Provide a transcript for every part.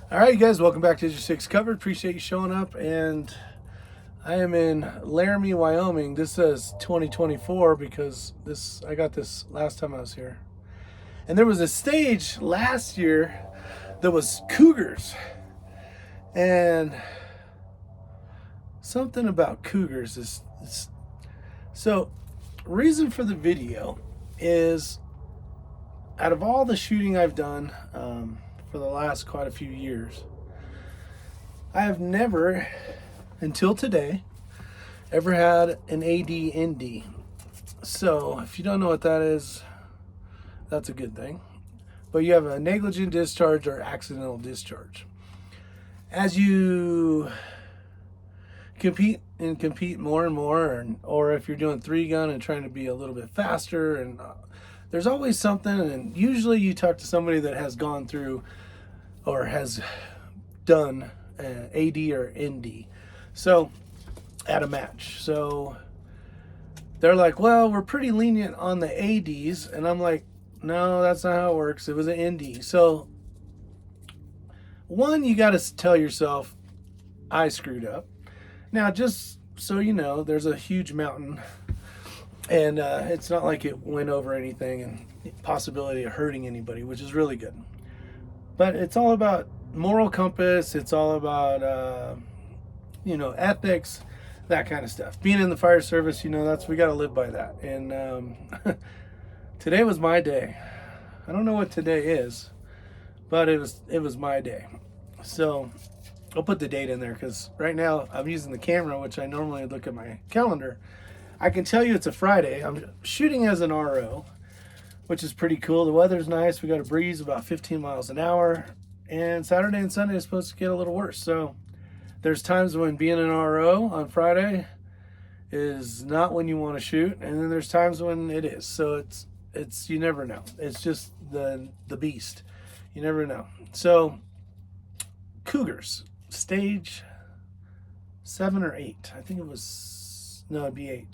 All right, you guys, welcome back to District 6 Covered. Appreciate you showing up. And I am in Laramie, Wyoming. This says 2024 because I got this last time I was here. And there was a stage last year that was cougars. And something about cougars is so reason for the video is out of all the shooting I've done for the last quite a few years, I have never, until today, ever had an AD-ND. So if you don't know what that is, that's a good thing. But you have a negligent discharge or accidental discharge. As you compete more and more, or if you're doing 3-gun and trying to be a little bit faster, and there's always something, and usually you talk to somebody that has gone through or has done AD or ND, so at a match. So they're like, well, we're pretty lenient on the ADs, and I'm like, no, that's not how it works. It was an ND. So one, you got to tell yourself, I screwed up. Now, just so you know, there's a huge mountain, and it's not like it went over anything and possibility of hurting anybody, which is really good. But it's all about moral compass. It's all about, ethics, that kind of stuff. Being in the fire service, we got to live by that. And today was my day. I don't know what today is, but it was my day. So I'll put the date in there because right now I'm using the camera, which I normally look at my calendar. I can tell you it's a Friday. I'm shooting as an RO, which is pretty cool. The weather's nice. We got a breeze about 15 miles an hour. And Saturday and Sunday is supposed to get a little worse. So there's times when being an RO on Friday is not when you want to shoot. And then there's times when it is. So it's you never know. It's just the beast. You never know. So Cougars, stage 7 or 8. I think it was, no, it'd be 8.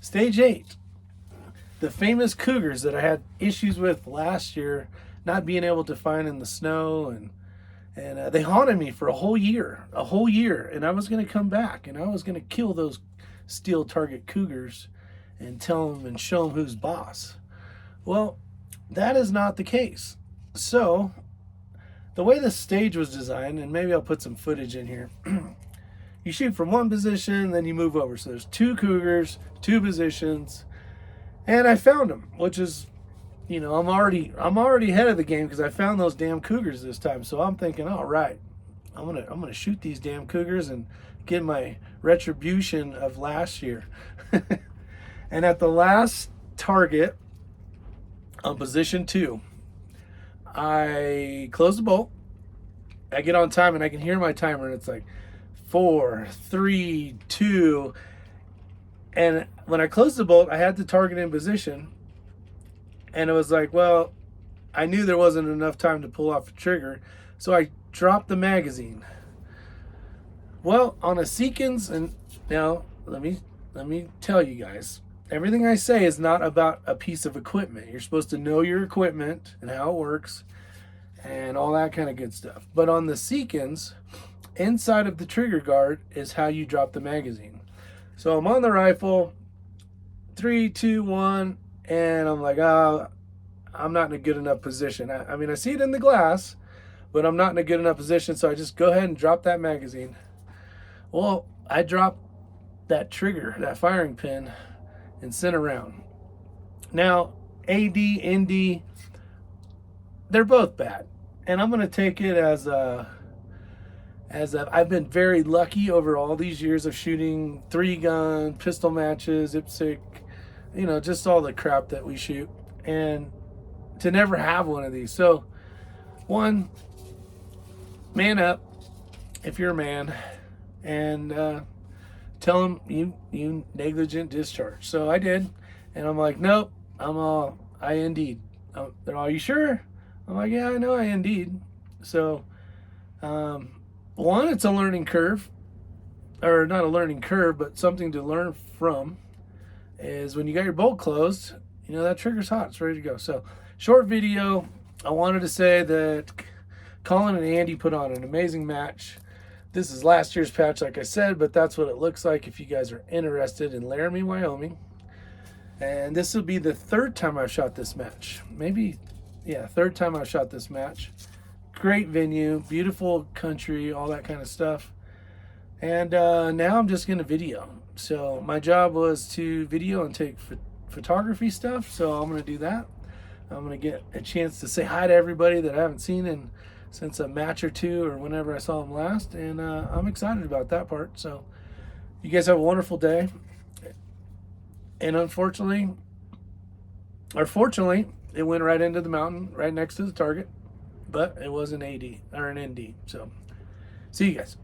Stage 8. The famous cougars that I had issues with last year, not being able to find in the snow, and they haunted me for a whole year, and I was going to come back, and I was going to kill those steel target cougars and tell them and show them who's boss. Well, that is not the case. So the way the stage was designed, and maybe I'll put some footage in here, you shoot from one position, then you move over. So there's 2 cougars, 2 positions, and I found them, which is, I'm already ahead of the game because I found those damn cougars this time. So I'm thinking, all right, I'm gonna shoot these damn cougars and get my retribution of last year. And at the last target on position 2, I close the bolt. I get on time and I can hear my timer, and it's like 4, 3, 2. And when I closed the bolt, I had the target in position. And it was like, well, I knew there wasn't enough time to pull off the trigger. So I dropped the magazine. Well, on a Seekins, and now let me tell you guys, everything I say is not about a piece of equipment. You're supposed to know your equipment and how it works and all that kind of good stuff. But on the Seekins, inside of the trigger guard is how you drop the magazine. So I'm on the rifle, 3, 2, 1, and I'm like, I'm not in a good enough position. I mean, I see it in the glass, but I'm not in a good enough position, so I just go ahead and drop that magazine. Well, I dropped that trigger, that firing pin, and sent around. Now, AD, ND, they're both bad. And I'm going to take it as I've been very lucky over all these years of shooting 3-gun, pistol matches, IPSC, just all the crap that we shoot, and to never have one of these. So, one, man up if you're a man, and tell them you negligent discharge. So I did, and I'm like, nope, I indeed. They're all, you sure? I'm like, yeah, I know I indeed. So, one, it's a learning curve, or not a learning curve, but something to learn from, is when you got your bolt closed, that trigger's hot, it's ready to go. So, short video, I wanted to say that Colin and Andy put on an amazing match. This is last year's patch, like I said, but that's what it looks like if you guys are interested in Laramie, Wyoming. And this will be the third time I've shot this match. Maybe, yeah, third time I've shot this match. Great venue, beautiful country, all that kind of stuff. And now I'm just going to video. So my job was to video and take photography stuff, so I'm going to do that. I'm going to get a chance to say hi to everybody that I haven't seen since a match or two or whenever I saw them last, and I'm excited about that part. So you guys have a wonderful day. And unfortunately, or fortunately, it went right into the mountain, right next to the target, but it was an AD or an ND. So see you guys.